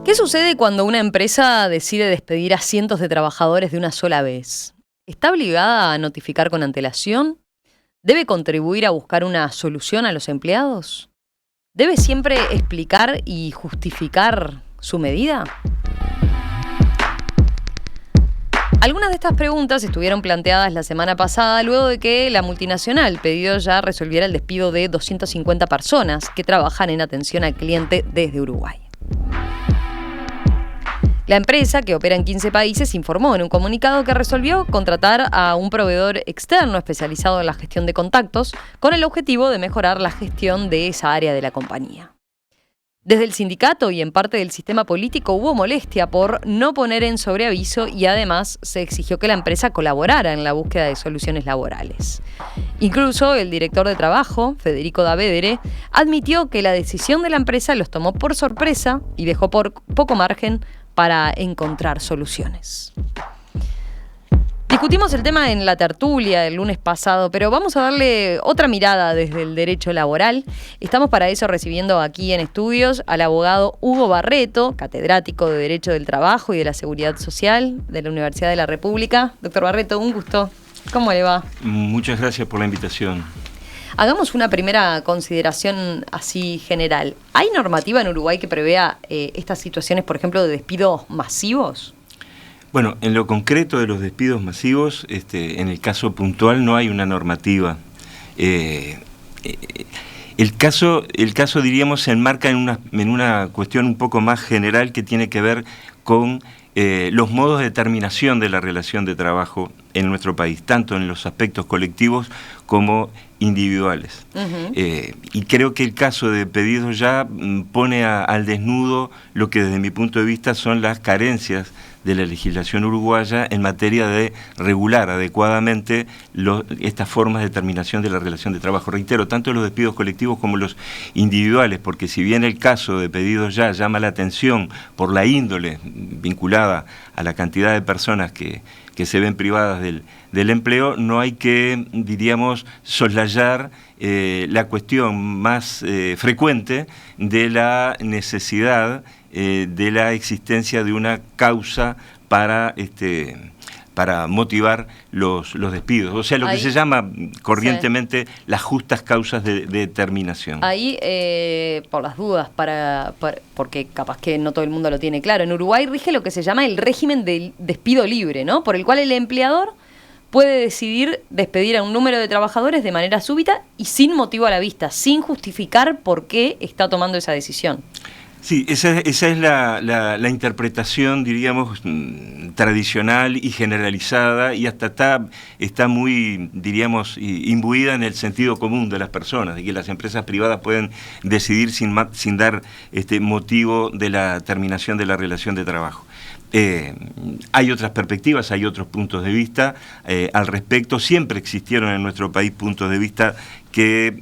¿Qué sucede cuando una empresa decide despedir a cientos de trabajadores de una sola vez? ¿Está obligada a notificar con antelación? ¿Debe contribuir a buscar una solución a los empleados? ¿Debe siempre explicar y justificar su medida? Algunas de estas preguntas estuvieron planteadas la semana pasada luego de que la multinacional Pedidos Ya resolviera el despido de 250 personas que trabajan en atención al cliente desde Uruguay. La empresa, que opera en 15 países, informó en un comunicado que resolvió contratar a un proveedor externo especializado en la gestión de contactos con el objetivo de mejorar la gestión de esa área de la compañía. Desde el sindicato y en parte del sistema político hubo molestia por no poner en sobreaviso y además se exigió que la empresa colaborara en la búsqueda de soluciones laborales. Incluso el director de trabajo, Federico Davedere, admitió que la decisión de la empresa los tomó por sorpresa y dejó por poco margen para encontrar soluciones. Discutimos el tema en la tertulia el lunes pasado, pero vamos a darle otra mirada desde el derecho laboral. Estamos para eso recibiendo aquí en estudios al abogado Hugo Barreto, catedrático de Derecho del Trabajo y de la Seguridad Social de la Universidad de la República. Doctor Barreto, un gusto. ¿Cómo le va? Muchas gracias por la invitación. Hagamos una primera consideración así general. ¿Hay normativa en Uruguay que prevea estas situaciones, por ejemplo, de despidos masivos? Bueno, en lo concreto de los despidos masivos, en el caso puntual no hay una normativa. El caso diríamos, se enmarca en una cuestión un poco más general que tiene que ver con los modos de terminación de la relación de trabajo en nuestro país, tanto en los aspectos colectivos como individuales. Y creo que el caso de Pedidos Ya pone al desnudo lo que desde mi punto de vista son las carencias de la legislación uruguaya en materia de regular adecuadamente estas formas de terminación de la relación de trabajo. Reitero, tanto los despidos colectivos como los individuales, porque si bien el caso de Pedidos Ya llama la atención por la índole vinculada a la cantidad de personas que se ven privadas del empleo, no hay que, diríamos, soslayar la cuestión más frecuente de la necesidad de la existencia de una causa para motivar los despidos. O sea, lo que se llama corrientemente las justas causas de terminación. Ahí, por las dudas, porque capaz que no todo el mundo lo tiene claro, en Uruguay rige lo que se llama el régimen del despido libre, ¿no? Por el cual el empleador puede decidir despedir a un número de trabajadores de manera súbita y sin motivo a la vista, sin justificar por qué está tomando esa decisión. Sí, esa es la interpretación, diríamos, tradicional y generalizada, y hasta está muy, diríamos, imbuida en el sentido común de las personas, de que las empresas privadas pueden decidir sin dar motivo de la terminación de la relación de trabajo. Hay otras perspectivas, hay otros puntos de vista al respecto. Siempre existieron en nuestro país puntos de vista que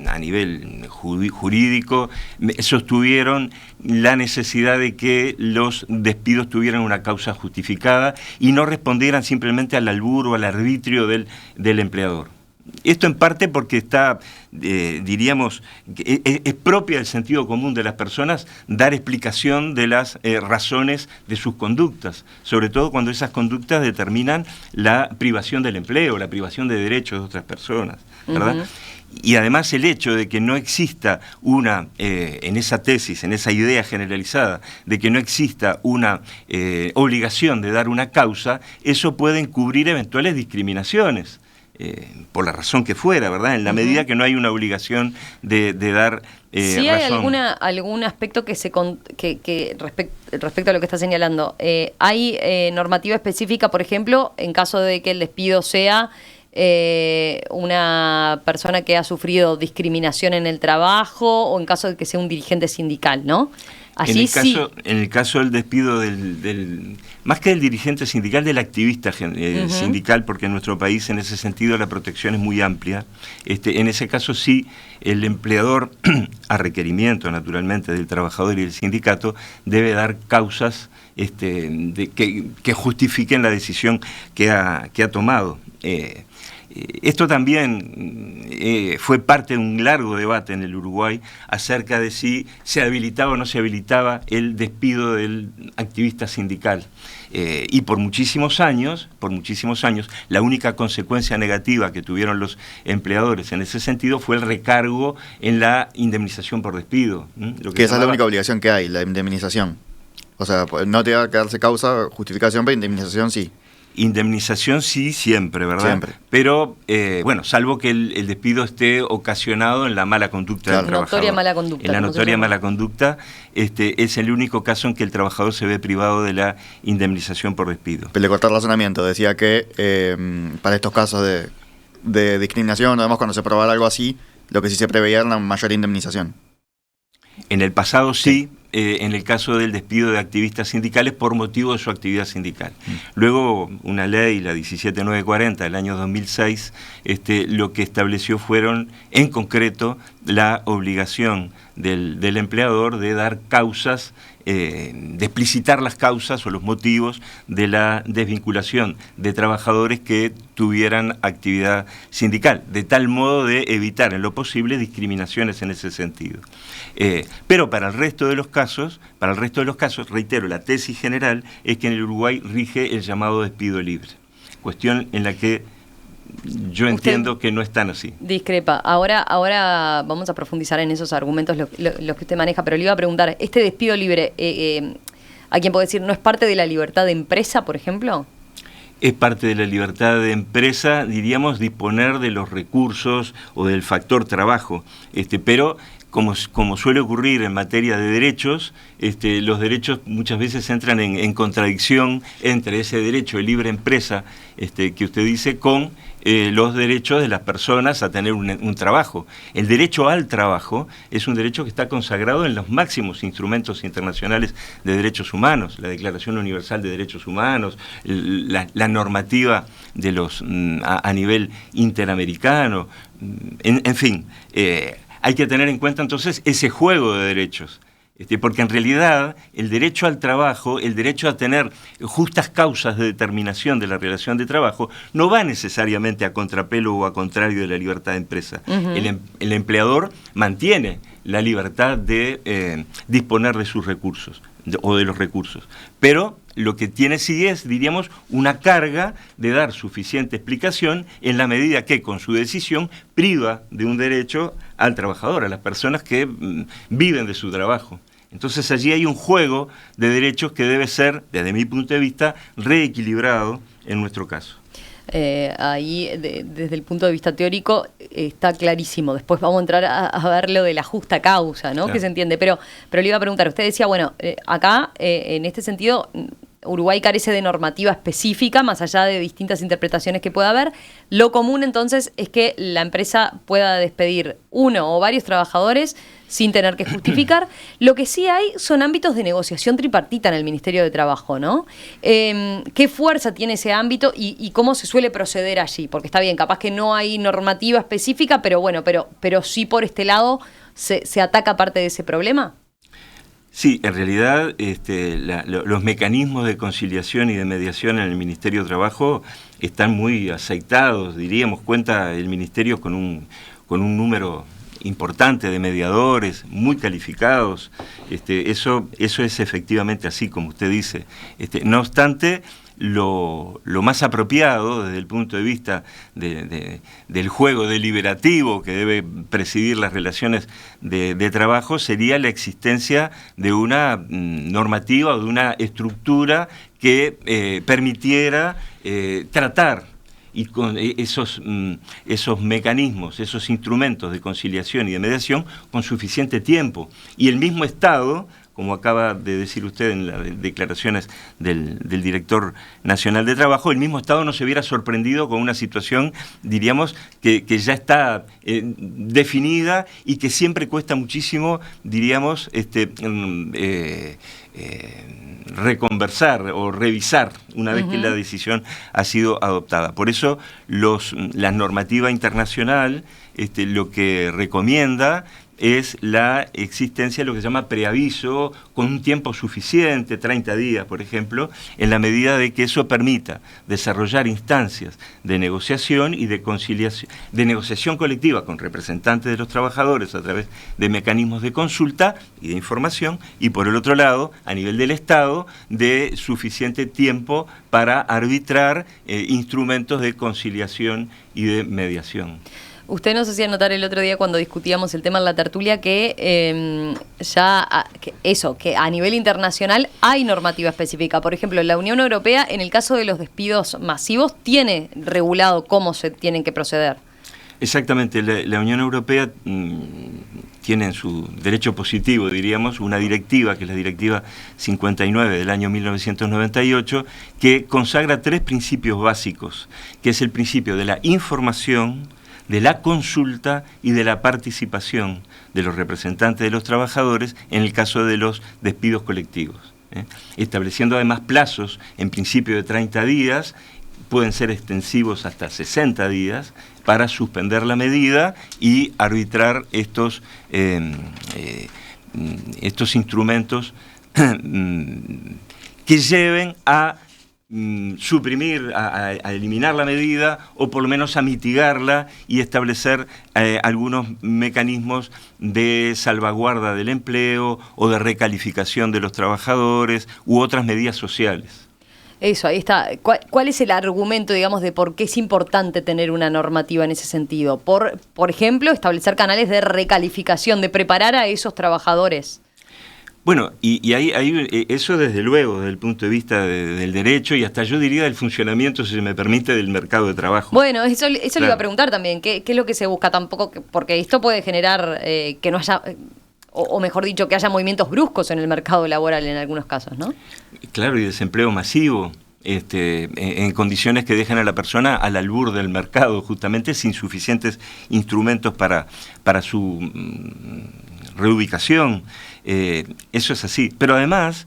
a nivel jurídico sostuvieron la necesidad de que los despidos tuvieran una causa justificada y no respondieran simplemente al albur o al arbitrio del empleador. Esto en parte porque está, diríamos, es propia del sentido común de las personas dar explicación de las razones de sus conductas, sobre todo cuando esas conductas determinan la privación del empleo, la privación de derechos de otras personas, ¿verdad? Uh-huh. Y además el hecho de que no exista en esa tesis, en esa idea generalizada, de que no exista una obligación de dar una causa, eso puede encubrir eventuales discriminaciones. Por la razón que fuera, ¿verdad? En la medida que no hay una obligación de dar ¿Sí hay razón. algún aspecto que respecto a lo que está señalando? ¿Hay normativa específica, por ejemplo, en caso de que el despido sea una persona que ha sufrido discriminación en el trabajo o en caso de que sea un dirigente sindical, ¿no? Así en el caso del despido más que del dirigente sindical, del activista sindical, porque en nuestro país en ese sentido la protección es muy amplia. En ese caso sí, el empleador, a requerimiento naturalmente del trabajador y del sindicato, debe dar causas que justifiquen la decisión que ha tomado. Esto también fue parte de un largo debate en el Uruguay acerca de si se habilitaba o no se habilitaba el despido del activista sindical. Y por muchísimos años, la única consecuencia negativa que tuvieron los empleadores en ese sentido fue el recargo en la indemnización por despido. Que esa es la única obligación que hay, la indemnización. O sea, no te va a quedarse causa, justificación, pero indemnización sí. Indemnización sí, siempre, ¿verdad? Siempre. Pero, bueno, salvo que el despido esté ocasionado en la mala conducta del trabajador. Notoria mala conducta. En la notoria mala conducta, es el único caso en que el trabajador se ve privado de la indemnización por despido. Le corté el razonamiento, decía que para estos casos de discriminación, además cuando se probara algo así, lo que sí se preveía era una mayor indemnización. En el pasado sí. En el caso del despido de activistas sindicales por motivo de su actividad sindical. Luego, una ley, la 17940 del año 2006, lo que estableció fueron, en concreto, la obligación del empleador de dar causas, de explicitar las causas o los motivos de la desvinculación de trabajadores que tuvieran actividad sindical, de tal modo de evitar en lo posible discriminaciones en ese sentido. Pero para el resto de los casos, reitero, la tesis general es que en el Uruguay rige el llamado despido libre, cuestión en la que yo entiendo que no es tan así. Discrepa. Ahora vamos a profundizar en esos argumentos, los que usted maneja, pero le iba a preguntar, ¿este despido libre, a quién puedo decir, no es parte de la libertad de empresa, por ejemplo? Es parte de la libertad de empresa, diríamos, disponer de los recursos o del factor trabajo, pero como suele ocurrir en materia de derechos, los derechos muchas veces entran en contradicción entre ese derecho de libre empresa que usted dice con los derechos de las personas a tener un trabajo. El derecho al trabajo es un derecho que está consagrado en los máximos instrumentos internacionales de derechos humanos, la Declaración Universal de Derechos Humanos, la normativa de a nivel interamericano, en fin. Hay que tener en cuenta entonces ese juego de derechos, porque en realidad el derecho al trabajo, el derecho a tener justas causas de determinación de la relación de trabajo, no va necesariamente a contrapelo o a contrario de la libertad de empresa. El empleador mantiene la libertad de disponer de sus recursos o de los recursos, pero lo que tiene sí es, diríamos, una carga de dar suficiente explicación en la medida que con su decisión priva de un derecho al trabajador, a las personas que viven de su trabajo. Entonces allí hay un juego de derechos que debe ser, desde mi punto de vista, reequilibrado en nuestro caso. Ahí, desde el punto de vista teórico, está clarísimo. Después vamos a entrar a ver lo de la justa causa, ¿no? Claro. Que se entiende. Pero le iba a preguntar, usted decía, bueno, acá, en este sentido, Uruguay carece de normativa específica, más allá de distintas interpretaciones que pueda haber. Lo común, entonces, es que la empresa pueda despedir uno o varios trabajadores sin tener que justificar. Lo que sí hay son ámbitos de negociación tripartita en el Ministerio de Trabajo, ¿no? ¿Qué fuerza tiene ese ámbito y cómo se suele proceder allí? Porque está bien, capaz que no hay normativa específica, pero bueno, pero sí por este lado se ataca parte de ese problema. Sí, en realidad los mecanismos de conciliación y de mediación en el Ministerio de Trabajo están muy aceitados, diríamos, cuenta el Ministerio con un número importante de mediadores, muy calificados. Eso es efectivamente así, como usted dice. No obstante, lo más apropiado desde el punto de vista del juego deliberativo que debe presidir las relaciones de trabajo sería la existencia de una normativa o de una estructura que permitiera tratar y con esos mecanismos, esos instrumentos de conciliación y de mediación con suficiente tiempo. Y el mismo Estado, como acaba de decir usted en las declaraciones del Director Nacional de Trabajo, el mismo Estado no se hubiera sorprendido con una situación, diríamos, que ya está definida y que siempre cuesta muchísimo, diríamos, reconversar o revisar una vez que la decisión ha sido adoptada. Por eso la normativa internacional lo que recomienda es la existencia de lo que se llama preaviso con un tiempo suficiente, 30 días, por ejemplo, en la medida de que eso permita desarrollar instancias de negociación y de conciliación, de negociación colectiva con representantes de los trabajadores a través de mecanismos de consulta y de información, y por el otro lado, a nivel del Estado, de suficiente tiempo para arbitrar instrumentos de conciliación y de mediación. Usted nos hacía notar el otro día cuando discutíamos el tema en la tertulia que que a nivel internacional hay normativa específica. Por ejemplo, la Unión Europea, en el caso de los despidos masivos, tiene regulado cómo se tienen que proceder. Exactamente, la Unión Europea tiene en su derecho positivo, diríamos, una directiva, que es la Directiva 59 del año 1998, que consagra 3 principios básicos, que es el principio de la información, de la consulta y de la participación de los representantes de los trabajadores en el caso de los despidos colectivos. Estableciendo además plazos, en principio de 30 días, pueden ser extensivos hasta 60 días, para suspender la medida y arbitrar estos instrumentos que lleven a suprimir, a eliminar la medida o por lo menos a mitigarla y establecer algunos mecanismos de salvaguarda del empleo o de recalificación de los trabajadores u otras medidas sociales. Eso, ahí está. ¿Cuál es el argumento, digamos, de por qué es importante tener una normativa en ese sentido? Por ejemplo, establecer canales de recalificación, de preparar a esos trabajadores. Bueno, y ahí eso desde luego, desde el punto de vista del derecho y hasta yo diría del funcionamiento, si se me permite, del mercado de trabajo. Bueno, eso claro. Le iba a preguntar también, ¿qué es lo que se busca? Tampoco, porque esto puede generar que no haya, o mejor dicho, que haya movimientos bruscos en el mercado laboral en algunos casos, ¿no? Claro, y desempleo masivo. En condiciones que dejan a la persona al albur del mercado, justamente sin suficientes instrumentos para su reubicación. Eso es así. Pero además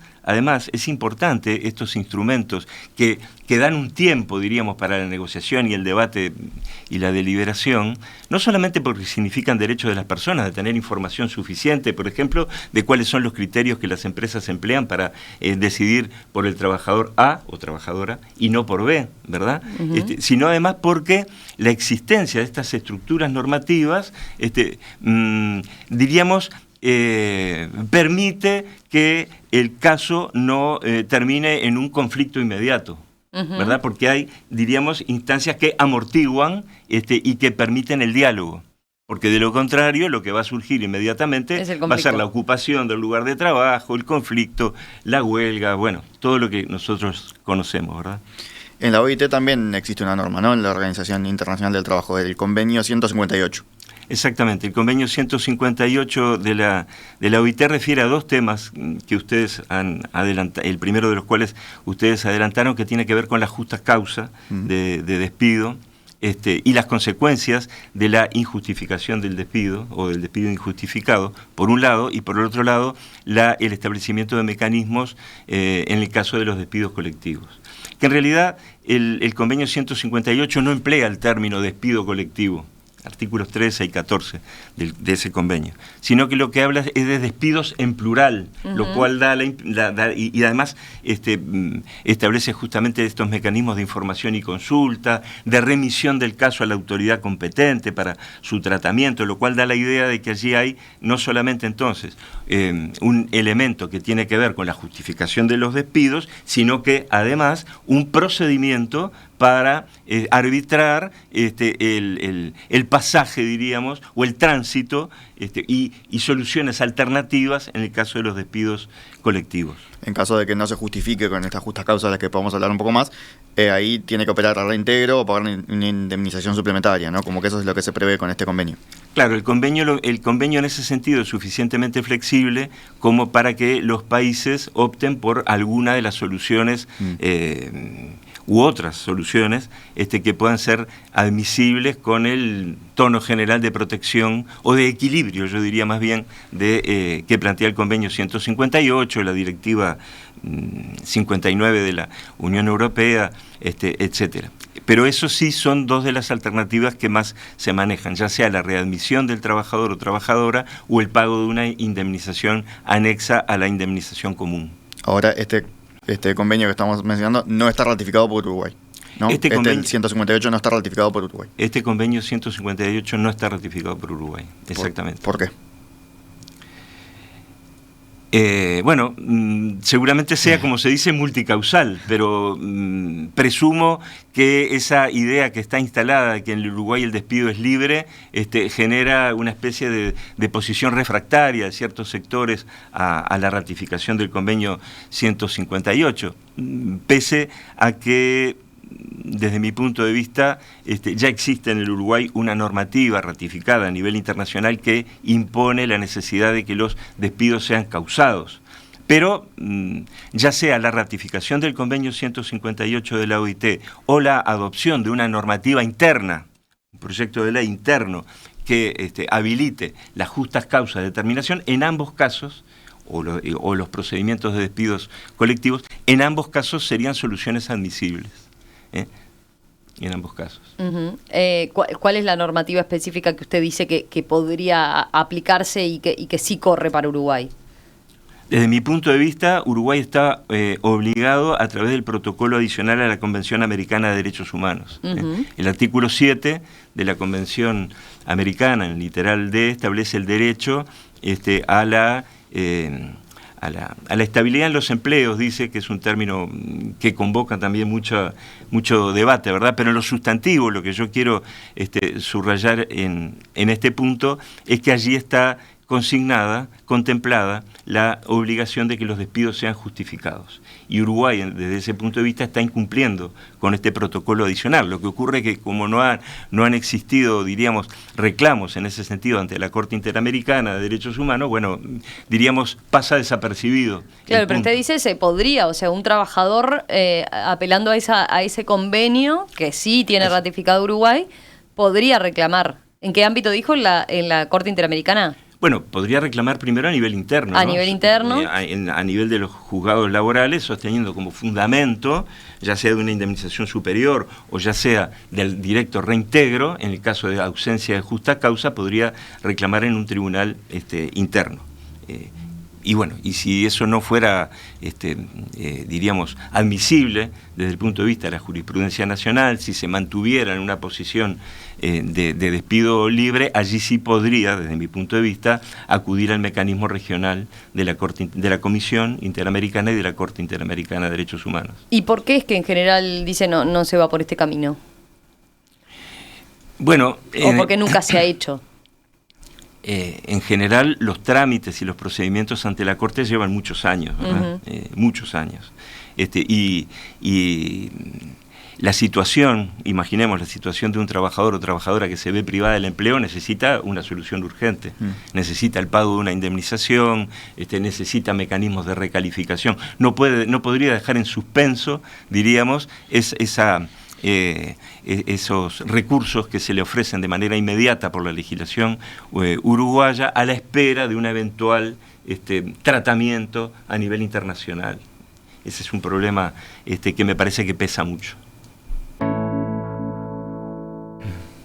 es importante estos instrumentos que dan un tiempo, diríamos, para la negociación y el debate y la deliberación, no solamente porque significan derechos de las personas, de tener información suficiente, por ejemplo, de cuáles son los criterios que las empresas emplean para decidir por el trabajador A o trabajadora y no por B, ¿verdad? Uh-huh. Sino además porque la existencia de estas estructuras normativas, diríamos, permite que el caso no termine en un conflicto inmediato, ¿verdad? Porque hay, diríamos, instancias que amortiguan y que permiten el diálogo. Porque de lo contrario, lo que va a surgir inmediatamente va a ser la ocupación del lugar de trabajo, el conflicto, la huelga, bueno, todo lo que nosotros conocemos, ¿verdad? En la OIT también existe una norma, ¿no? En la Organización Internacional del Trabajo, el convenio 158. Exactamente, el convenio 158 de la OIT refiere a 2 temas que ustedes han adelantado, el primero de los cuales ustedes adelantaron, que tiene que ver con la justa causa de despido y las consecuencias de la injustificación del despido o del despido injustificado, por un lado, y por el otro lado, el establecimiento de mecanismos en el caso de los despidos colectivos. Que en realidad el convenio 158 no emplea el término despido colectivo, artículos 13 y 14 de ese convenio, sino que lo que habla es de despidos en plural, lo cual y además establece justamente estos mecanismos de información y consulta, de remisión del caso a la autoridad competente para su tratamiento, lo cual da la idea de que allí hay no solamente entonces un elemento que tiene que ver con la justificación de los despidos, sino que además un procedimiento para arbitrar el pasaje, diríamos, o el tránsito y soluciones alternativas en el caso de los despidos colectivos. En caso de que no se justifique con estas justas causas de las que podemos hablar un poco más, ahí tiene que operar a reintegro o pagar una indemnización suplementaria, ¿no? Como que eso es lo que se prevé con este convenio. Claro, el convenio en ese sentido es suficientemente flexible como para que los países opten por alguna de las soluciones u otras soluciones que puedan ser admisibles con el tono general de protección o de equilibrio, yo diría más bien, que plantea el convenio 158, la directiva 59 de la Unión Europea, etcétera. Pero eso sí son dos de las alternativas que más se manejan, ya sea la readmisión del trabajador o trabajadora o el pago de una indemnización anexa a la indemnización común. Ahora, este convenio que estamos mencionando no está ratificado por Uruguay, ¿no? El 158 no está ratificado por Uruguay. Este convenio 158 no está ratificado por Uruguay, exactamente. ¿Por qué? Bueno, seguramente sea, como se dice, multicausal, pero presumo que esa idea que está instalada de que en el Uruguay el despido es libre, genera una especie de posición refractaria de ciertos sectores a la ratificación del convenio 158, pese a que, desde mi punto de vista, ya existe en el Uruguay una normativa ratificada a nivel internacional que impone la necesidad de que los despidos sean causados. Pero ya sea la ratificación del convenio 158 de la OIT o la adopción de una normativa interna, un proyecto de ley interno que habilite las justas causas de determinación, en ambos casos, o los procedimientos de despidos colectivos, en ambos casos serían soluciones admisibles. En ambos casos. Uh-huh. ¿Cuál es la normativa específica que usted dice que podría aplicarse y que sí corre para Uruguay? Desde mi punto de vista, Uruguay está obligado a través del protocolo adicional a la Convención Americana de Derechos Humanos. Uh-huh. El artículo 7 de la Convención Americana, en el literal D, establece el derecho a la estabilidad en los empleos, dice, que es un término que convoca también mucho debate, ¿verdad? Pero en lo sustantivo, lo que yo quiero subrayar en este punto es que allí está contemplada la obligación de que los despidos sean justificados. Y Uruguay, desde ese punto de vista, está incumpliendo con este protocolo adicional. Lo que ocurre es que, como no han existido, diríamos, reclamos en ese sentido ante la Corte Interamericana de Derechos Humanos, bueno, diríamos, pasa desapercibido. Claro, pero usted dice se podría, o sea, un trabajador apelando a ese convenio, que sí tiene ratificado Uruguay, podría reclamar. ¿En qué ámbito dijo? ¿En la Corte Interamericana? Bueno, podría reclamar primero a nivel interno. A nivel interno. A nivel de los juzgados laborales, sosteniendo como fundamento, ya sea de una indemnización superior o ya sea del directo reintegro, en el caso de ausencia de justa causa, podría reclamar en un tribunal interno. Y bueno, y si eso no fuera, diríamos, admisible desde el punto de vista de la jurisprudencia nacional, si se mantuviera en una posición de despido libre, allí sí podría, desde mi punto de vista, acudir al mecanismo regional de la Comisión Interamericana y de la Corte Interamericana de Derechos Humanos. ¿Y por qué es que en general dice no se va por este camino? Bueno... ¿O porque nunca se ha hecho? En general, los trámites y los procedimientos ante la Corte llevan muchos años, ¿verdad? Uh-huh. Muchos años. Y la situación, imaginemos la situación de un trabajador o trabajadora que se ve privada del empleo, necesita una solución urgente. Necesita el pago de una indemnización, necesita mecanismos de recalificación. No podría dejar en suspenso, diríamos, esos recursos que se le ofrecen de manera inmediata por la legislación uruguaya a la espera de un eventual tratamiento a nivel internacional. Ese es un problema que me parece que pesa mucho.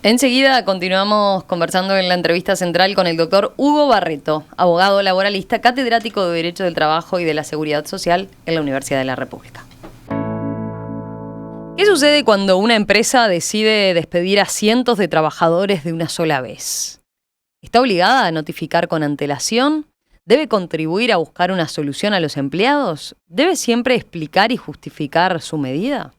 Enseguida continuamos conversando en la entrevista central con el doctor Hugo Barreto, abogado laboralista, catedrático de Derecho del Trabajo y de la Seguridad Social en la Universidad de la República. ¿Qué sucede cuando una empresa decide despedir a cientos de trabajadores de una sola vez? ¿Está obligada a notificar con antelación? ¿Debe contribuir a buscar una solución a los empleados? ¿Debe siempre explicar y justificar su medida?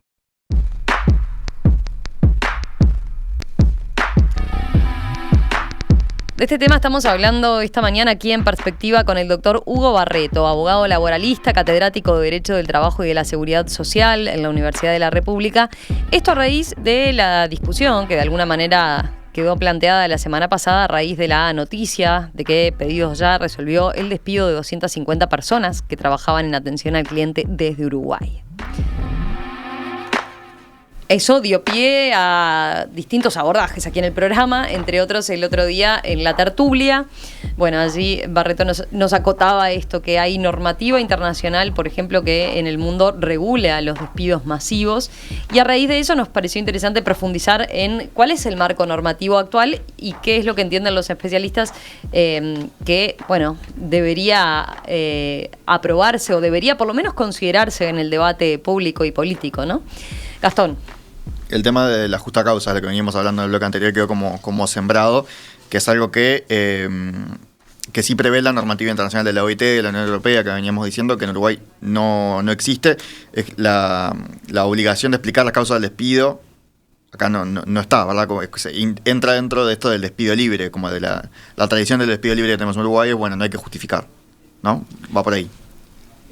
De este tema estamos hablando esta mañana aquí en Perspectiva con el doctor Hugo Barreto, abogado laboralista, catedrático de Derecho del Trabajo y de la Seguridad Social en la Universidad de la República. Esto a raíz de la discusión que de alguna manera quedó planteada la semana pasada a raíz de la noticia de que Pedidos Ya resolvió el despido de 250 personas que trabajaban en atención al cliente desde Uruguay. Eso dio pie a distintos abordajes aquí en el programa, entre otros el otro día en la tertulia. Bueno, allí Barreto nos acotaba esto, que hay normativa internacional, por ejemplo, que en el mundo regula los despidos masivos, y a raíz de eso nos pareció interesante profundizar en cuál es el marco normativo actual y qué es lo que entienden los especialistas que, bueno, debería aprobarse o debería por lo menos considerarse en el debate público y político, ¿no? Gastón. El tema de la justa causa, de lo que veníamos hablando en el bloque anterior, quedó como sembrado, que es algo que sí prevé la normativa internacional de la OIT, de la Unión Europea, que veníamos diciendo que en Uruguay no existe. Es la obligación de explicar la causa del despido. Acá no está, ¿verdad? Entra dentro de esto del despido libre, como de la tradición del despido libre que tenemos en Uruguay. Bueno, no hay que justificar, ¿no? Va por ahí.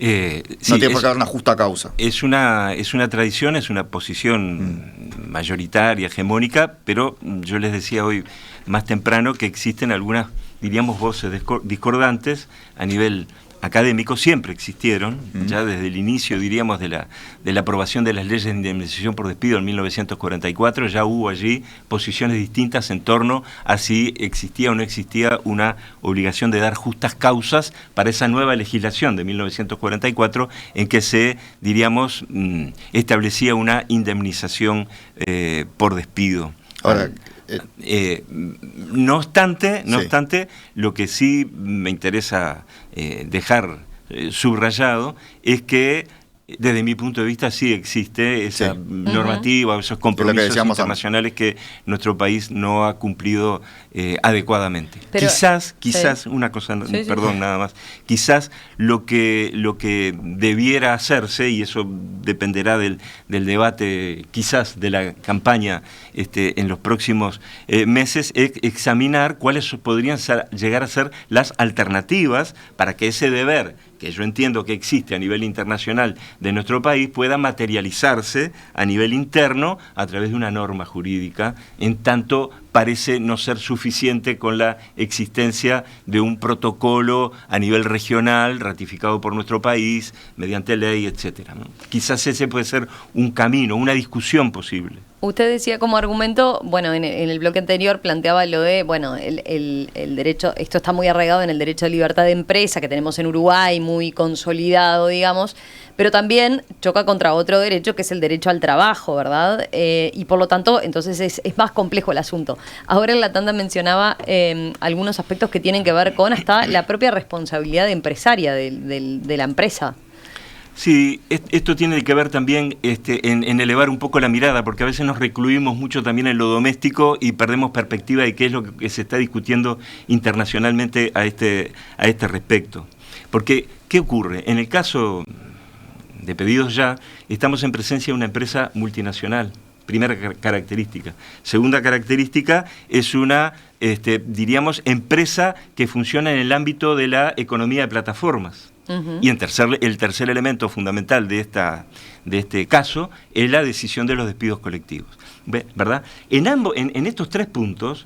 No tiene por qué haber una justa causa. Es una tradición, es una posición mayoritaria, hegemónica, pero yo les decía hoy más temprano que existen algunas, diríamos, voces discordantes a nivel académico, siempre existieron, ya desde el inicio, diríamos, de la aprobación de las leyes de indemnización por despido en 1944, ya hubo allí posiciones distintas en torno a si existía o no existía una obligación de dar justas causas para esa nueva legislación de 1944 en que se, diríamos, establecía una indemnización por despido. Ahora, no obstante, lo que sí me interesa dejar subrayado es que desde mi punto de vista sí existe esa normativa, esos compromisos internacionales que nuestro país no ha cumplido adecuadamente. Pero, quizás una cosa, perdón, nada más, quizás lo que debiera hacerse, y eso dependerá del debate, quizás de la campaña en los próximos meses, es examinar cuáles podrían llegar a ser las alternativas para que ese deber que yo entiendo que existe a nivel internacional de nuestro país, pueda materializarse a nivel interno a través de una norma jurídica, en tanto parece no ser suficiente con la existencia de un protocolo a nivel regional ratificado por nuestro país mediante ley, etcétera, ¿no? Quizás ese puede ser un camino, una discusión posible. Usted decía como argumento, bueno, en el bloque anterior planteaba lo de, bueno, el derecho, esto está muy arraigado en el derecho de libertad de empresa que tenemos en Uruguay, muy consolidado, digamos, pero también choca contra otro derecho que es el derecho al trabajo, ¿verdad? Y por lo tanto, entonces es más complejo el asunto. Ahora en la tanda mencionaba algunos aspectos que tienen que ver con hasta la propia responsabilidad empresaria de la empresa. Sí, esto tiene que ver también en elevar un poco la mirada, porque a veces nos recluimos mucho también en lo doméstico y perdemos perspectiva de qué es lo que se está discutiendo internacionalmente a este respecto. Porque, ¿qué ocurre? En el caso de Pedidos Ya, estamos en presencia de una empresa multinacional. Primera característica. Segunda característica, es una, diríamos, empresa que funciona en el ámbito de la economía de plataformas. Y el tercer elemento fundamental de este caso es la decisión de los despidos colectivos, ¿verdad? En estos tres puntos,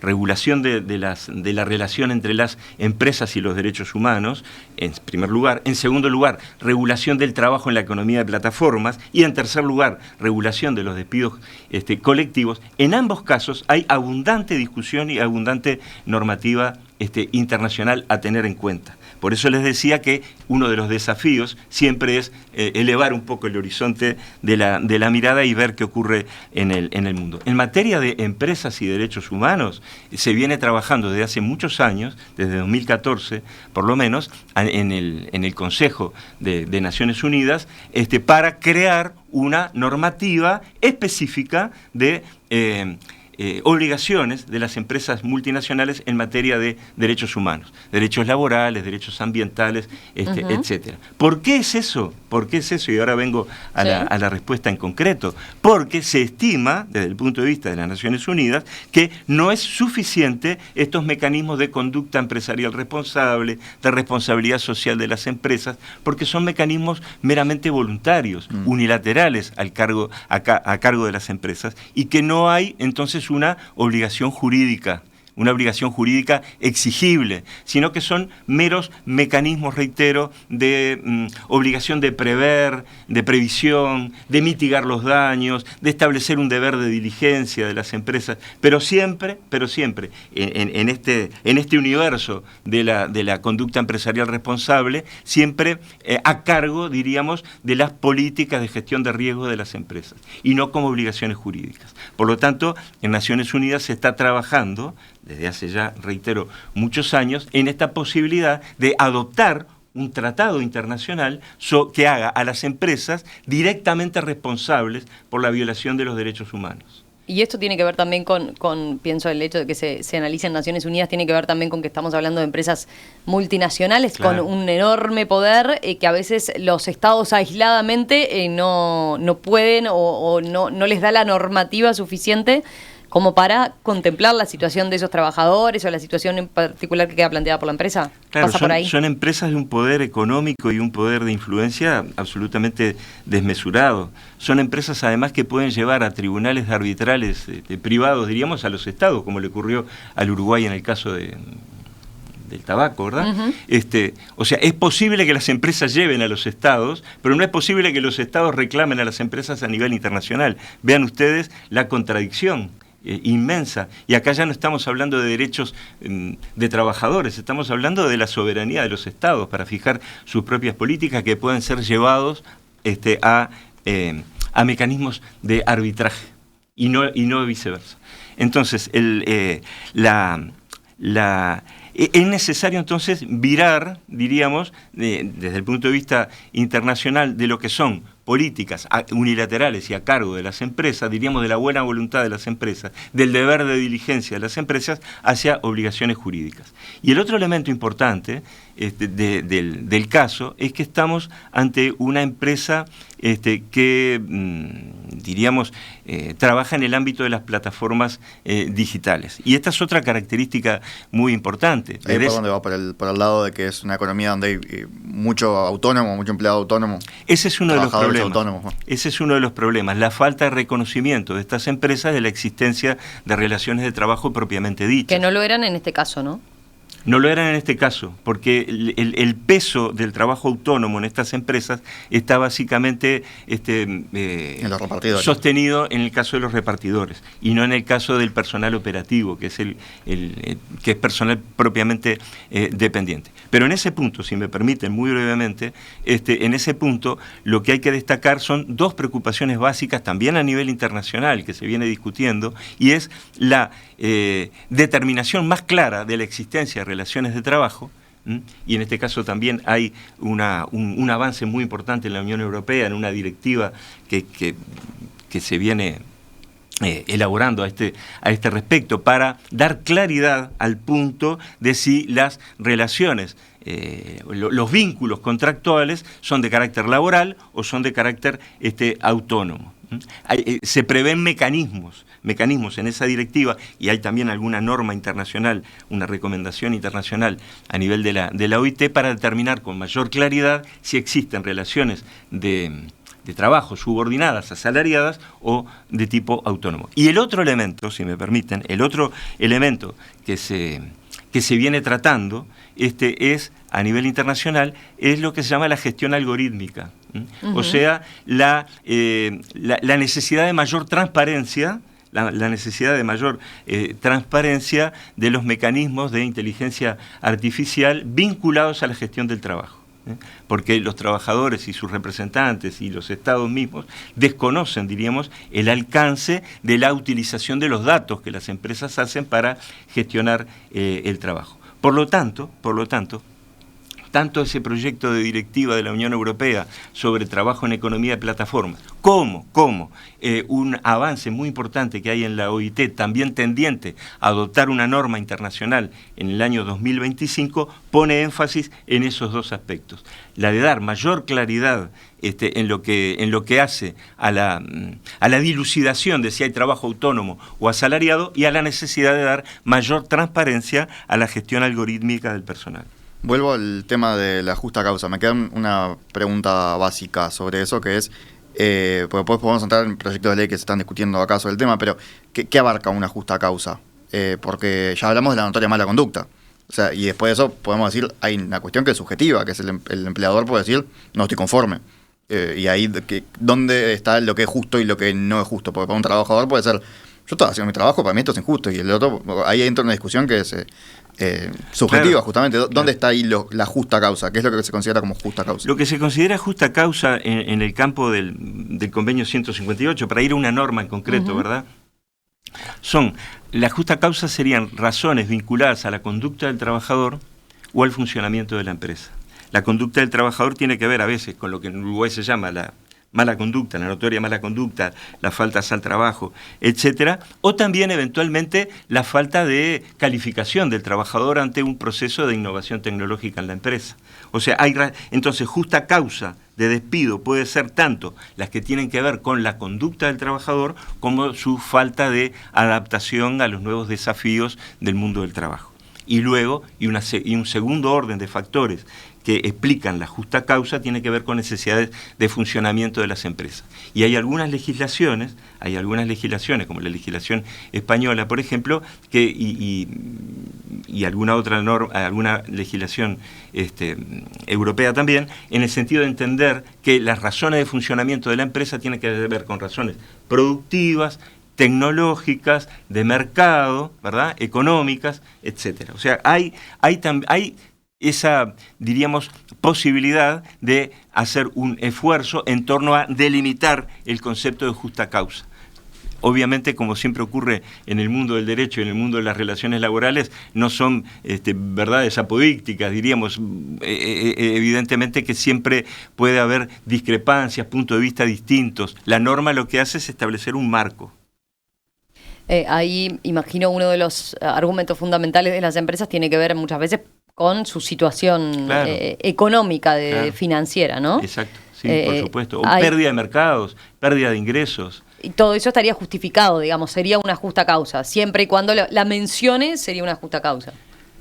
regulación de la relación entre las empresas y los derechos humanos, en primer lugar. En segundo lugar, regulación del trabajo en la economía de plataformas. Y en tercer lugar, regulación de los despidos colectivos. En ambos casos hay abundante discusión y abundante normativa internacional a tener en cuenta. Por eso les decía que uno de los desafíos siempre es elevar un poco el horizonte de la mirada y ver qué ocurre en el mundo. En materia de empresas y derechos humanos, se viene trabajando desde hace muchos años, desde 2014 por lo menos, en el Consejo de Naciones Unidas, para crear una normativa específica de obligaciones de las empresas multinacionales en materia de derechos humanos, derechos laborales, derechos ambientales, etcétera. ¿Por qué es eso? Y ahora vengo a la respuesta en concreto. Porque se estima, desde el punto de vista de las Naciones Unidas, que no es suficiente estos mecanismos de conducta empresarial responsable, de responsabilidad social de las empresas, porque son mecanismos meramente voluntarios, unilaterales a cargo de las empresas, y que no hay entonces una obligación jurídica una obligación jurídica exigible, sino que son meros mecanismos, reitero, de obligación de prever, de previsión, de mitigar los daños, de establecer un deber de diligencia de las empresas, pero siempre en este universo de la conducta empresarial responsable, siempre a cargo, diríamos, de las políticas de gestión de riesgo de las empresas, y no como obligaciones jurídicas. Por lo tanto, en Naciones Unidas se está trabajando, desde hace ya, reitero, muchos años, en esta posibilidad de adoptar un tratado internacional que haga a las empresas directamente responsables por la violación de los derechos humanos. Y esto tiene que ver también pienso, el hecho de que se analice en Naciones Unidas, tiene que ver también con que estamos hablando de empresas multinacionales, claro, con un enorme poder, que a veces los estados aisladamente no pueden o no les da la normativa suficiente como para contemplar la situación de esos trabajadores o la situación en particular que queda planteada por la empresa. Claro, ¿Pasa por ahí? Son empresas de un poder económico y un poder de influencia absolutamente desmesurado. Son empresas además que pueden llevar a tribunales arbitrales privados, diríamos, a los estados, como le ocurrió al Uruguay en el caso del tabaco, ¿verdad? Uh-huh. O sea, es posible que las empresas lleven a los estados, pero no es posible que los estados reclamen a las empresas a nivel internacional. Vean ustedes la contradicción inmensa. Y acá ya no estamos hablando de derechos de trabajadores, estamos hablando de la soberanía de los estados para fijar sus propias políticas que pueden ser llevados a mecanismos de arbitraje y no viceversa. Entonces, es necesario entonces virar, diríamos, desde el punto de vista internacional, de lo que son políticas unilaterales y a cargo de las empresas, diríamos de la buena voluntad de las empresas, del deber de diligencia de las empresas hacia obligaciones jurídicas. Y el otro elemento importante del caso es que estamos ante una empresa que, diríamos, trabaja en el ámbito de las plataformas digitales. Y esta es otra característica muy importante. Ahí por donde va, por el lado de que es una economía donde hay mucho autónomo, mucho empleado autónomo. Ese es uno de los problemas. Autónomos. Ese es uno de los problemas, la falta de reconocimiento de estas empresas de la existencia de relaciones de trabajo propiamente dichas. Que no lo eran en este caso, ¿no? No lo eran en este caso, porque el peso del trabajo autónomo en estas empresas está básicamente en los repartidores, sostenido en el caso de los repartidores y no en el caso del personal operativo, que es que es personal propiamente dependiente. Pero en ese punto, si me permiten muy brevemente, en ese punto lo que hay que destacar son dos preocupaciones básicas también a nivel internacional que se viene discutiendo, y es la determinación más clara de la existencia de relaciones de trabajo, y en este caso también hay un avance muy importante en la Unión Europea, en una directiva que se viene elaborando a este respecto para dar claridad al punto de si las relaciones, los vínculos contractuales son de carácter laboral o son de carácter autónomo. Se prevén mecanismos en esa directiva, y hay también alguna norma internacional, una recomendación internacional a nivel de la OIT para determinar con mayor claridad si existen relaciones de trabajo subordinadas, asalariadas o de tipo autónomo. Y el otro elemento, si me permiten, el otro elemento que se viene tratando es, a nivel internacional, es lo que se llama la gestión algorítmica. Uh-huh. O sea, la necesidad de mayor transparencia, la necesidad de mayor transparencia de los mecanismos de inteligencia artificial vinculados a la gestión del trabajo. Porque los trabajadores y sus representantes y los estados mismos desconocen, diríamos, el alcance de la utilización de los datos que las empresas hacen para gestionar el trabajo. Por lo tanto, tanto ese proyecto de directiva de la Unión Europea sobre trabajo en economía de plataforma, como un avance muy importante que hay en la OIT, también tendiente a adoptar una norma internacional en el año 2025, pone énfasis en esos dos aspectos. La de dar mayor claridad en lo que hace a la dilucidación de si hay trabajo autónomo o asalariado, y a la necesidad de dar mayor transparencia a la gestión algorítmica del personal. Vuelvo al tema de la justa causa. Me queda una pregunta básica sobre eso, que es, porque después podemos entrar en proyectos de ley que se están discutiendo acá sobre el tema, pero ¿qué abarca una justa causa? porque ya hablamos de la notoria mala conducta. O sea, y después de eso podemos decir, hay una cuestión que es subjetiva, que es el empleador puede decir, no estoy conforme. Y ahí, ¿dónde está lo que es justo y lo que no es justo? Porque para un trabajador puede ser, yo estoy haciendo mi trabajo, para mí esto es injusto. Y el otro, ahí entra una discusión que es subjetiva, claro, justamente. ¿Dónde está ahí la justa causa? ¿Qué es lo que se considera como justa causa? Lo que se considera justa causa en el campo del convenio 158, para ir a una norma en concreto, ¿verdad? La justa causa serían razones vinculadas a la conducta del trabajador o al funcionamiento de la empresa. La conducta del trabajador tiene que ver a veces con lo que en Uruguay se llama la mala conducta, la notoria mala conducta, las faltas al trabajo, etcétera, o también eventualmente la falta de calificación del trabajador ante un proceso de innovación tecnológica en la empresa. O sea, entonces justa causa de despido puede ser tanto las que tienen que ver con la conducta del trabajador como su falta de adaptación a los nuevos desafíos del mundo del trabajo. Y luego, y un segundo orden de factores que explican la justa causa tiene que ver con necesidades de funcionamiento de las empresas. Y hay algunas legislaciones, como la legislación española, por ejemplo, y alguna otra norma, alguna legislación europea también, en el sentido de entender que las razones de funcionamiento de la empresa tienen que ver con razones productivas, tecnológicas, de mercado, ¿verdad?, económicas, etcétera. O sea, hay esa, diríamos, posibilidad de hacer un esfuerzo en torno a delimitar el concepto de justa causa. Obviamente, como siempre ocurre en el mundo del derecho y en el mundo de las relaciones laborales, no son verdades apodícticas, diríamos. Evidentemente que siempre puede haber discrepancias, puntos de vista distintos. La norma lo que hace es establecer un marco. Ahí imagino uno de los argumentos fundamentales de las empresas tiene que ver muchas veces con su situación, claro, económica, claro, financiera, ¿no? Exacto, sí, por supuesto. O pérdida de mercados, pérdida de ingresos. Y todo eso estaría justificado, digamos, sería una justa causa. Siempre y cuando la mencione, sería una justa causa.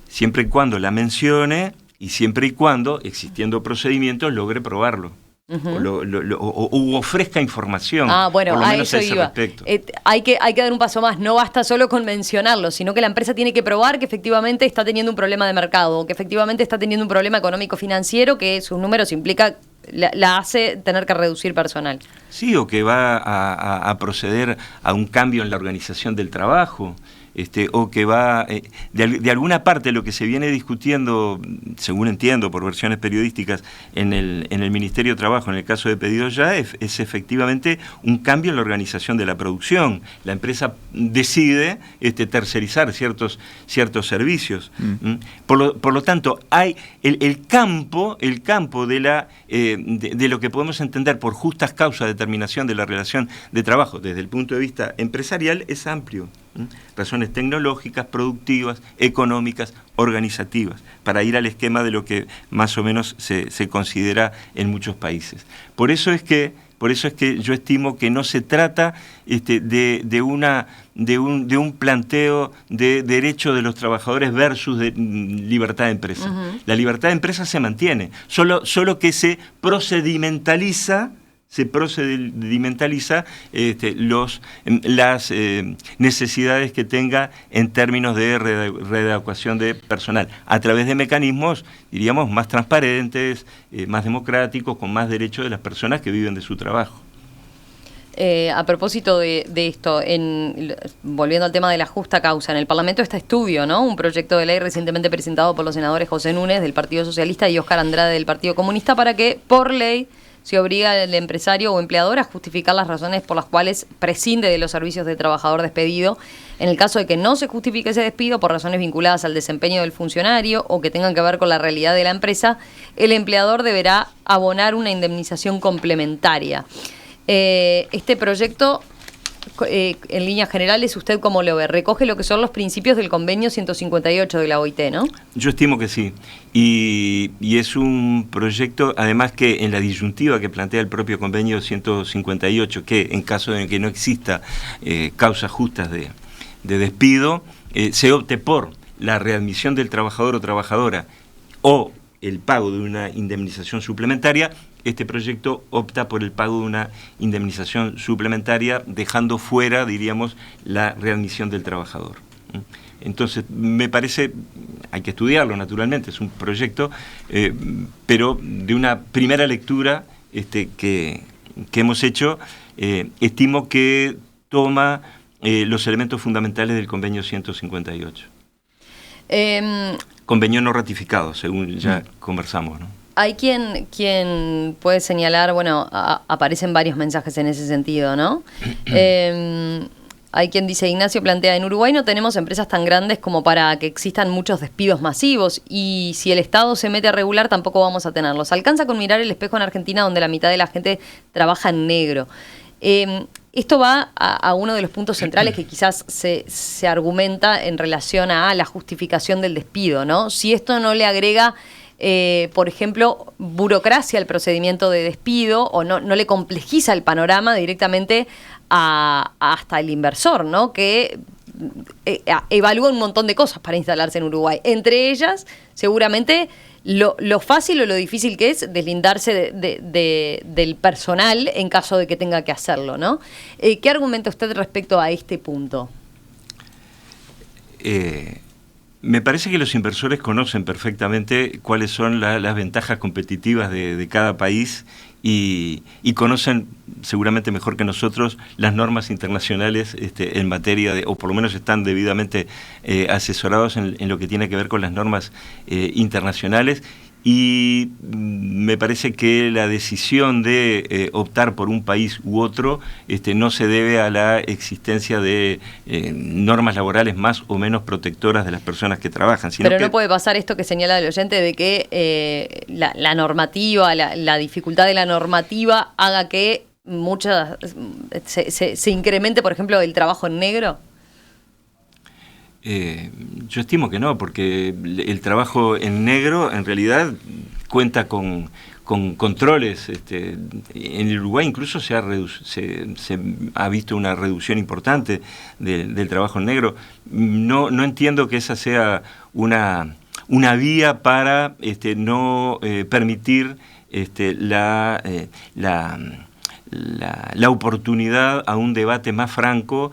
Siempre y cuando la mencione y siempre y cuando, existiendo procedimientos, logre probarlo. O ofrezca información, bueno, por lo menos a ese iba. respecto. Hay que dar un paso más, no basta solo con mencionarlo, sino que la empresa tiene que probar que efectivamente está teniendo un problema de mercado, o que efectivamente está teniendo un problema económico-financiero, que sus números implica, la hace tener que reducir personal. Sí, o que va a proceder a un cambio en la organización del trabajo. O que va, de alguna parte lo que se viene discutiendo, según entiendo por versiones periodísticas, en el Ministerio de Trabajo, en el caso de Pedidos Ya, es efectivamente un cambio en la organización de la producción. La empresa decide tercerizar ciertos servicios. Por lo tanto, hay el campo de lo que podemos entender por justas causas de determinación de la relación de trabajo desde el punto de vista empresarial es amplio. Razones tecnológicas, productivas, económicas, organizativas, para ir al esquema de lo que más o menos se considera en muchos países. Por eso es que yo estimo que no se trata de un planteo de derecho de los trabajadores versus de libertad de empresa. La libertad de empresa se mantiene, solo que se procedimentaliza las necesidades que tenga en términos de readecuación de personal, a través de mecanismos, diríamos, más transparentes, más democráticos, con más derechos de las personas que viven de su trabajo. A propósito de esto, volviendo al tema de la justa causa, en el Parlamento está estudio, ¿no? Un proyecto de ley recientemente presentado por los senadores José Núñez del Partido Socialista y Óscar Andrade del Partido Comunista para que, por ley, se obliga al empresario o empleador a justificar las razones por las cuales prescinde de los servicios del trabajador despedido. En el caso de que no se justifique ese despido por razones vinculadas al desempeño del funcionario o que tengan que ver con la realidad de la empresa, el empleador deberá abonar una indemnización complementaria. Este proyecto, en líneas generales, ¿usted cómo lo ve? Recoge lo que son los principios del convenio 158 de la OIT, ¿no? Yo estimo que sí. Y es un proyecto, además, que en la disyuntiva que plantea el propio convenio 158, que en caso de que no exista causas justas de despido, se opte por la readmisión del trabajador o trabajadora o el pago de una indemnización suplementaria. Este proyecto opta por el pago de una indemnización suplementaria, dejando fuera, diríamos, la readmisión del trabajador. Entonces, me parece, hay que estudiarlo naturalmente, es un proyecto, pero de una primera lectura que hemos hecho, estimo que toma los elementos fundamentales del convenio 158. Convenio no ratificado, según ya conversamos, ¿no? Hay quien puede señalar, bueno, aparecen varios mensajes en ese sentido, ¿no? Hay quien dice, Ignacio plantea, en Uruguay no tenemos empresas tan grandes como para que existan muchos despidos masivos y si el Estado se mete a regular tampoco vamos a tenerlos. Alcanza con mirar el espejo en Argentina donde la mitad de la gente trabaja en negro. Esto va a uno de los puntos centrales que quizás se argumenta en relación a la justificación del despido, ¿no? Si esto no le agrega, por ejemplo, burocracia al procedimiento de despido o no le complejiza el panorama directamente hasta el inversor, ¿no? Que evalúa un montón de cosas para instalarse en Uruguay. Entre ellas, seguramente, lo fácil o lo difícil que es deslindarse del personal en caso de que tenga que hacerlo, ¿no? ¿Qué argumenta usted respecto a este punto? Me parece que los inversores conocen perfectamente cuáles son las ventajas competitivas de cada país y conocen seguramente mejor que nosotros las normas internacionales en materia o por lo menos están debidamente asesorados en lo que tiene que ver con las normas internacionales. Y me parece que la decisión de optar por un país u otro no se debe a la existencia de normas laborales más o menos protectoras de las personas que trabajan. Sino Pero no puede pasar esto que señala el oyente de que la normativa, la dificultad de la normativa haga que se incremente, por ejemplo, el trabajo en negro. Yo estimo que no, porque el trabajo en negro en realidad cuenta con controles. En el Uruguay incluso se ha visto una reducción importante del trabajo en negro. No entiendo que esa sea una vía para no permitir la oportunidad a un debate más franco,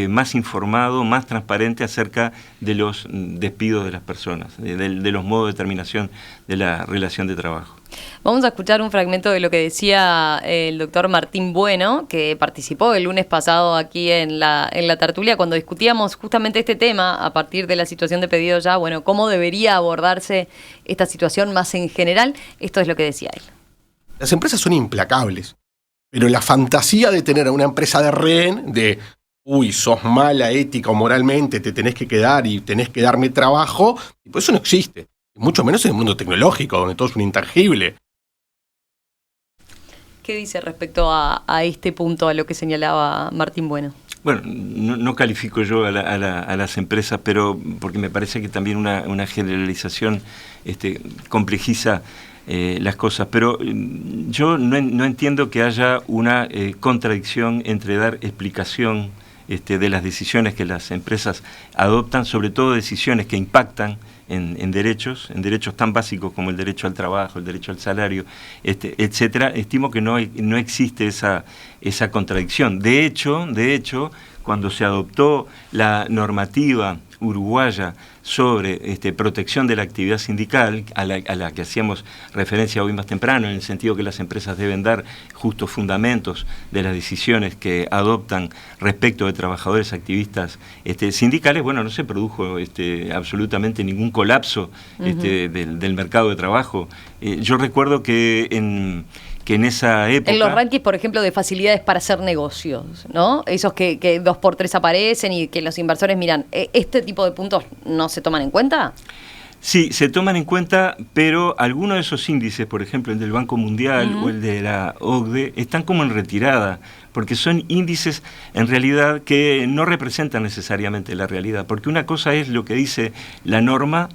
más informado, más transparente acerca de los despidos de las personas, de los modos de terminación de la relación de trabajo. Vamos a escuchar un fragmento de lo que decía el doctor Martín Bueno, que participó el lunes pasado aquí en la tertulia, cuando discutíamos justamente este tema a partir de la situación de pedido ya, bueno, cómo debería abordarse esta situación más en general. Esto es lo que decía él. Las empresas son implacables. Pero la fantasía de tener a una empresa de rehén, de, sos mala ética o moralmente, te tenés que quedar y tenés que darme trabajo, pues eso no existe. Mucho menos en el mundo tecnológico, donde todo es un intangible. ¿Qué dice respecto a este punto, a lo que señalaba Martín Bueno? Bueno, no califico yo a las empresas, pero porque me parece que también una generalización complejiza las cosas, pero yo no entiendo que haya una contradicción entre dar explicación de las decisiones que las empresas adoptan, sobre todo decisiones que impactan en derechos tan básicos como el derecho al trabajo, el derecho al salario, etcétera. Estimo que no existe esa contradicción. De hecho, cuando se adoptó la normativa uruguaya sobre protección de la actividad sindical, a la que hacíamos referencia hoy más temprano, en el sentido que las empresas deben dar justos fundamentos de las decisiones que adoptan respecto de trabajadores activistas sindicales, bueno, no se produjo absolutamente ningún colapso del mercado de trabajo. Yo recuerdo que en esa época... En los rankings, por ejemplo, de facilidades para hacer negocios, ¿no? Esos que 2x3 aparecen y que los inversores miran, ¿este tipo de puntos no se toman en cuenta? Sí, se toman en cuenta, pero algunos de esos índices, por ejemplo el del Banco Mundial o el de la OCDE, están como en retirada, porque son índices en realidad que no representan necesariamente la realidad, porque una cosa es lo que dice la norma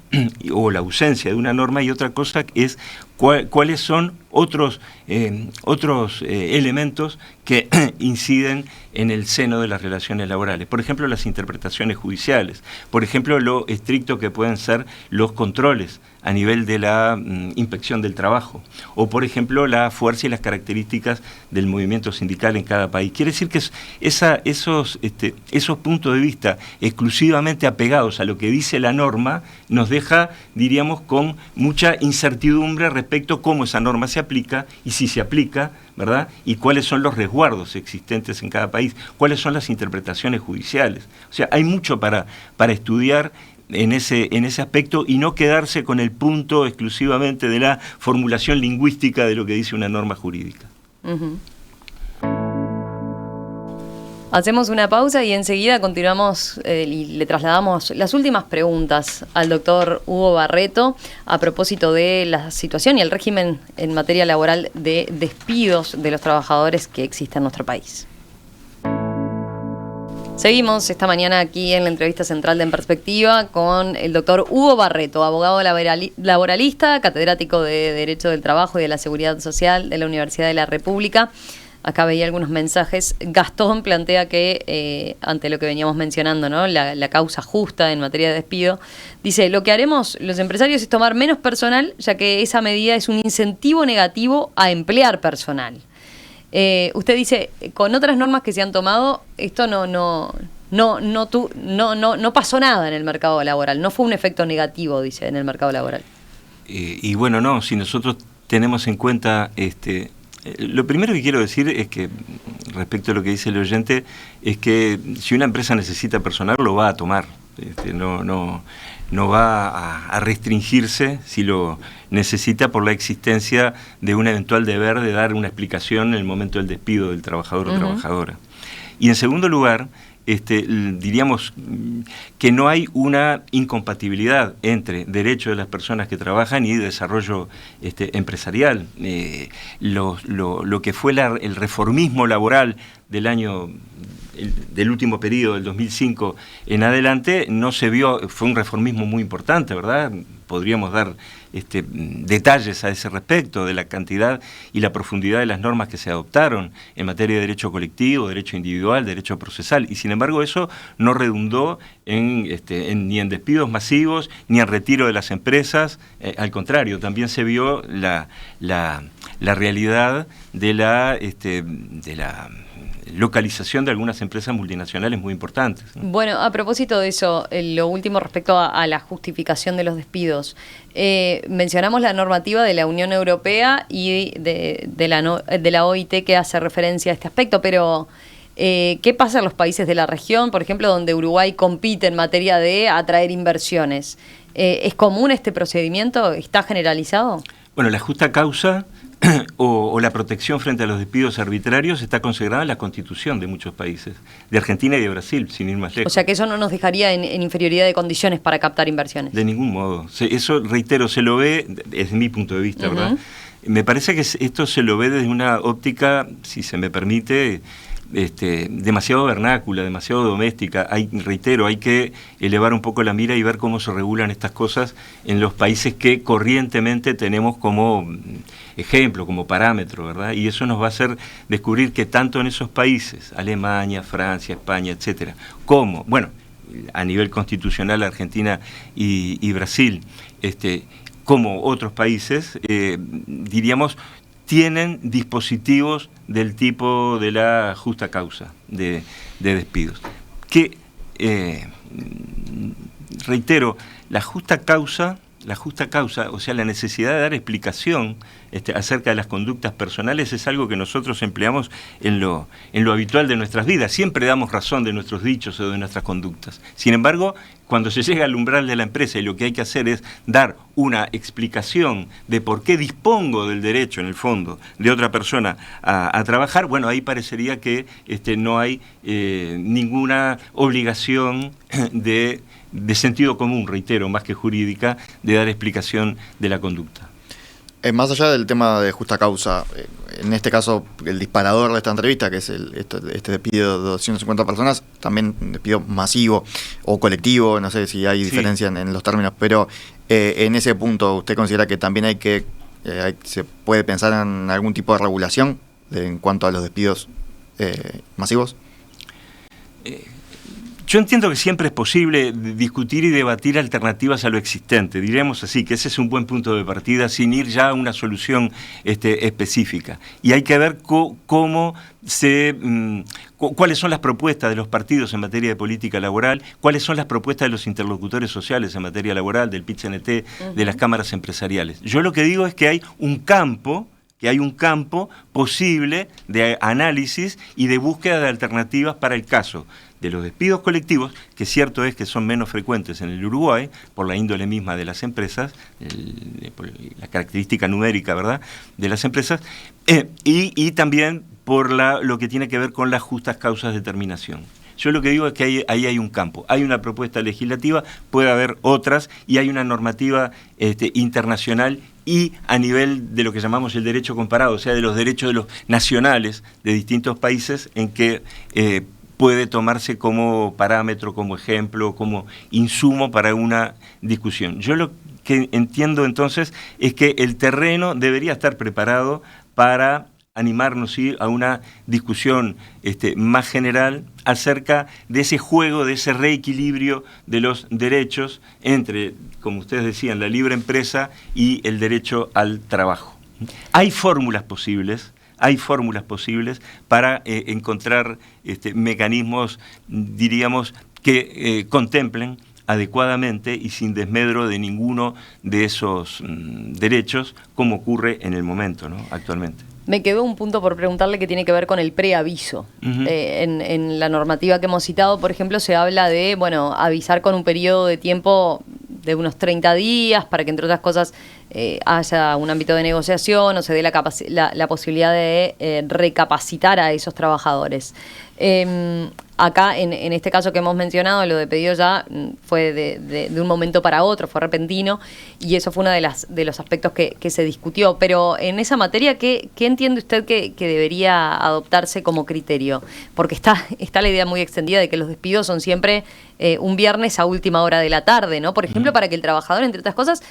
o la ausencia de una norma y otra cosa es cuáles son otros elementos que inciden en el seno de las relaciones laborales. Por ejemplo, las interpretaciones judiciales, por ejemplo, lo estricto que pueden ser los controles a nivel de la inspección del trabajo, o por ejemplo la fuerza y las características del movimiento sindical en cada país. Quiere decir que esos puntos de vista exclusivamente apegados a lo que dice la norma nos deja, diríamos, con mucha incertidumbre respecto a cómo esa norma se aplica y si se aplica, ¿verdad? Y cuáles son los resguardos existentes en cada país, cuáles son las interpretaciones judiciales. O sea, hay mucho para estudiar en ese aspecto y no quedarse con el punto exclusivamente de la formulación lingüística de lo que dice una norma jurídica. Uh-huh. Hacemos una pausa y enseguida continuamos y le trasladamos las últimas preguntas al doctor Hugo Barreto a propósito de la situación y el régimen en materia laboral de despidos de los trabajadores que existe en nuestro país. Seguimos esta mañana aquí en la entrevista central de En Perspectiva con el doctor Hugo Barreto, abogado laboralista, catedrático de Derecho del Trabajo y de la Seguridad Social de la Universidad de la República. Acá veía algunos mensajes. Gastón plantea que, ante lo que veníamos mencionando, ¿no? La causa justa en materia de despido, dice, lo que haremos los empresarios es tomar menos personal, ya que esa medida es un incentivo negativo a emplear personal. Usted dice, con otras normas que se han tomado, esto no pasó nada en el mercado laboral, no fue un efecto negativo, dice, en el mercado laboral. Y bueno, no, si nosotros tenemos en cuenta, lo primero que quiero decir es que, respecto a lo que dice el oyente, es que si una empresa necesita personal, lo va a tomar, no va a restringirse si lo necesita por la existencia de un eventual deber de dar una explicación en el momento del despido del trabajador o trabajadora. Y en segundo lugar, diríamos que no hay una incompatibilidad entre derechos de las personas que trabajan y desarrollo empresarial. Lo que fue el reformismo laboral del último periodo, del 2005 en adelante, no se vio, fue un reformismo muy importante, ¿verdad? Podríamos dar detalles a ese respecto de la cantidad y la profundidad de las normas que se adoptaron en materia de derecho colectivo, derecho individual, derecho procesal, y sin embargo eso no redundó ni en despidos masivos, ni en retiro de las empresas, al contrario, también se vio la realidad de la localización de algunas empresas multinacionales muy importantes, ¿no? Bueno, a propósito de eso, lo último respecto a la justificación de los despidos. Mencionamos la normativa de la Unión Europea y de la OIT que hace referencia a este aspecto, pero ¿qué pasa en los países de la región, por ejemplo, donde Uruguay compite en materia de atraer inversiones? ¿Es común este procedimiento? ¿Está generalizado? Bueno, la justa causa o la protección frente a los despidos arbitrarios está consagrada en la Constitución de muchos países, de Argentina y de Brasil, sin ir más lejos. O sea que eso no nos dejaría en inferioridad de condiciones para captar inversiones. De ningún modo. Eso, reitero, se lo ve, desde mi punto de vista, ¿verdad? Me parece que esto se lo ve desde una óptica, si se me permite, demasiado vernácula, demasiado doméstica. Reitero, hay que elevar un poco la mira y ver cómo se regulan estas cosas en los países que corrientemente tenemos como ejemplo, como parámetro, ¿verdad? Y eso nos va a hacer descubrir que tanto en esos países, Alemania, Francia, España, etcétera, como, bueno, a nivel constitucional, Argentina y Brasil, como otros países, diríamos, tienen dispositivos del tipo de la justa causa de despidos. Que, reitero, la justa causa, o sea, la necesidad de dar explicación acerca de las conductas personales es algo que nosotros empleamos en lo habitual de nuestras vidas. Siempre damos razón de nuestros dichos o de nuestras conductas. Sin embargo, cuando se llega al umbral de la empresa y lo que hay que hacer es dar una explicación de por qué dispongo del derecho, en el fondo, de otra persona a trabajar, bueno, ahí parecería que no hay ninguna obligación de sentido común, reitero, más que jurídica, de dar explicación de la conducta. Más allá del tema de justa causa, en este caso el disparador de esta entrevista, que es este despido de 250 personas, también un despido masivo o colectivo, no sé si hay diferencia en los términos, pero en ese punto, ¿usted considera que también se puede pensar en algún tipo de regulación en cuanto a los despidos masivos? Yo entiendo que siempre es posible discutir y debatir alternativas a lo existente, diremos así, que ese es un buen punto de partida sin ir ya a una solución específica. Y hay que ver cómo cuáles son las propuestas de los partidos en materia de política laboral, cuáles son las propuestas de los interlocutores sociales en materia laboral, del PIT-CNT, de las cámaras empresariales. Yo lo que digo es que hay un campo posible de análisis y de búsqueda de alternativas para el caso de los despidos colectivos, que cierto es que son menos frecuentes en el Uruguay, por la índole misma de las empresas, por la característica numérica, ¿verdad?, de las empresas, y también por lo que tiene que ver con las justas causas de terminación. Yo lo que digo es que ahí hay un campo, hay una propuesta legislativa, puede haber otras, y hay una normativa internacional y a nivel de lo que llamamos el derecho comparado, o sea, de los derechos de los nacionales de distintos países, en que puede tomarse como parámetro, como ejemplo, como insumo para una discusión. Yo lo que entiendo entonces es que el terreno debería estar preparado para animarnos, ¿sí?, a una discusión más general acerca de ese juego, de ese reequilibrio de los derechos entre, como ustedes decían, la libre empresa y el derecho al trabajo. Hay fórmulas posibles para encontrar mecanismos, diríamos, que contemplen adecuadamente y sin desmedro de ninguno de esos derechos, como ocurre en el momento, ¿no?, actualmente. Me quedó un punto por preguntarle que tiene que ver con el preaviso. En la normativa que hemos citado, por ejemplo, se habla de, avisar con un periodo de tiempo de unos 30 días para que, entre otras cosas, haya un ámbito de negociación o se dé la posibilidad de recapacitar a esos trabajadores. Acá, en este caso que hemos mencionado, lo de pedido ya fue de un momento para otro, fue repentino, y eso fue uno de los aspectos que se discutió. Pero en esa materia, ¿qué entiende usted que debería adoptarse como criterio? Porque está la idea muy extendida de que los despidos son siempre un viernes a última hora de la tarde, ¿no? Por ejemplo, para que el trabajador, entre otras cosas,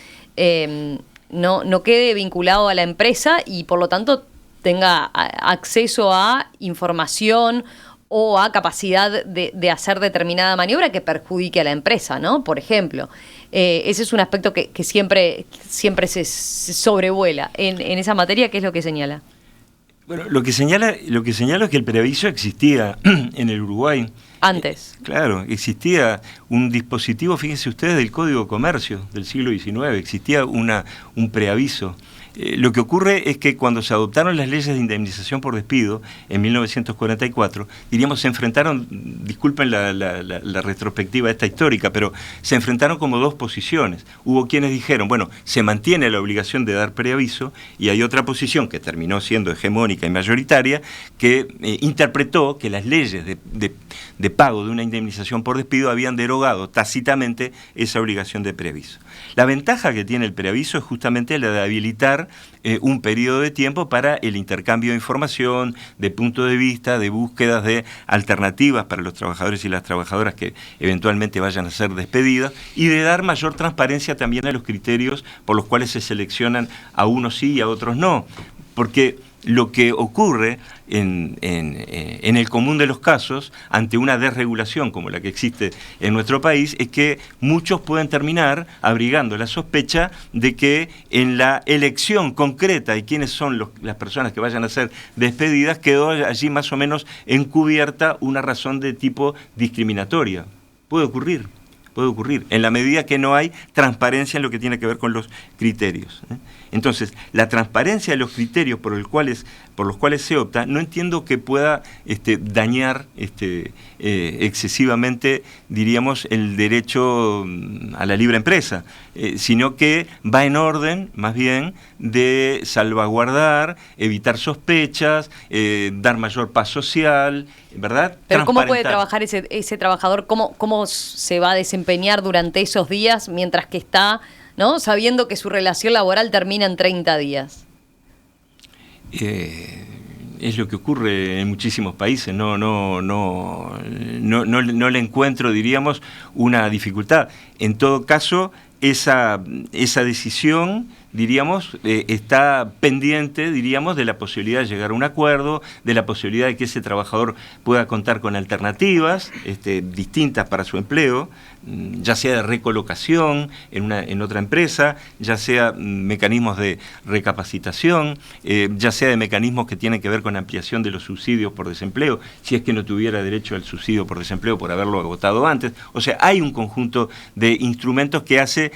no quede vinculado a la empresa y, por lo tanto, tenga acceso a información o a capacidad de hacer determinada maniobra que perjudique a la empresa, ¿no? Por ejemplo. Ese es un aspecto que siempre se sobrevuela. En esa materia, ¿qué es lo que señala? Bueno, lo que señalo es que el preaviso existía en el Uruguay. Antes. Claro, existía un dispositivo, fíjense ustedes, del Código de Comercio del siglo XIX, existía un preaviso. Lo que ocurre es que cuando se adoptaron las leyes de indemnización por despido en 1944, diríamos, se enfrentaron, disculpen la retrospectiva esta histórica, pero se enfrentaron como dos posiciones. Hubo quienes dijeron, bueno, se mantiene la obligación de dar preaviso, y hay otra posición que terminó siendo hegemónica y mayoritaria, que interpretó que las leyes de pago de una indemnización por despido habían derogado tácitamente esa obligación de preaviso. La ventaja que tiene el preaviso es justamente la de habilitar un periodo de tiempo para el intercambio de información, de punto de vista, de búsquedas de alternativas para los trabajadores y las trabajadoras que eventualmente vayan a ser despedidas, y de dar mayor transparencia también a los criterios por los cuales se seleccionan a unos sí y a otros no. Porque lo que ocurre en el común de los casos, ante una desregulación como la que existe en nuestro país, es que muchos pueden terminar abrigando la sospecha de que en la elección concreta y quiénes son las personas que vayan a ser despedidas, quedó allí más o menos encubierta una razón de tipo discriminatoria. Puede ocurrir, en la medida que no hay transparencia en lo que tiene que ver con los criterios. Entonces, la transparencia de los criterios por los cuales se opta, no entiendo que pueda dañar excesivamente, diríamos, el derecho a la libre empresa, sino que va en orden, más bien, de salvaguardar, evitar sospechas, dar mayor paz social, ¿verdad? Pero ¿cómo puede trabajar ese trabajador? ¿Cómo se va a desempeñar durante esos días mientras que está, ¿no?, sabiendo que su relación laboral termina en 30 días? Es lo que ocurre en muchísimos países. No le encuentro, diríamos, una dificultad. En todo caso, esa decisión diríamos, está pendiente, diríamos, de la posibilidad de llegar a un acuerdo, de la posibilidad de que ese trabajador pueda contar con alternativas distintas para su empleo, ya sea de recolocación en otra empresa, ya sea mecanismos de recapacitación, ya sea de mecanismos que tienen que ver con ampliación de los subsidios por desempleo, si es que no tuviera derecho al subsidio por desempleo por haberlo agotado antes. O sea, hay un conjunto de instrumentos que hace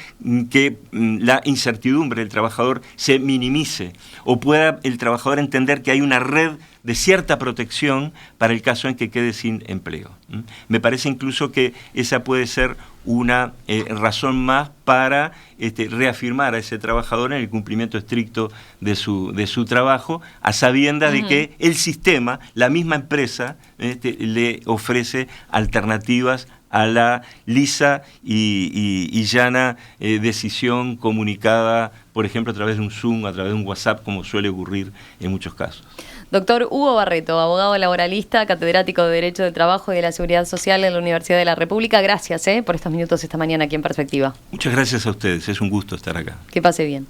que la incertidumbre del trabajador se minimice o pueda el trabajador entender que hay una red de cierta protección para el caso en que quede sin empleo. Me parece incluso que esa puede ser una razón más para reafirmar a ese trabajador en el cumplimiento estricto de su trabajo, a sabiendas de que el sistema, la misma empresa, le ofrece alternativas a la lisa y llana decisión comunicada, por ejemplo, a través de un Zoom, a través de un WhatsApp, como suele ocurrir en muchos casos. Doctor Hugo Barreto, abogado laboralista, catedrático de Derecho del Trabajo y de la Seguridad Social en la Universidad de la República. Gracias por estos minutos esta mañana aquí en Perspectiva. Muchas gracias a ustedes, es un gusto estar acá. Que pase bien.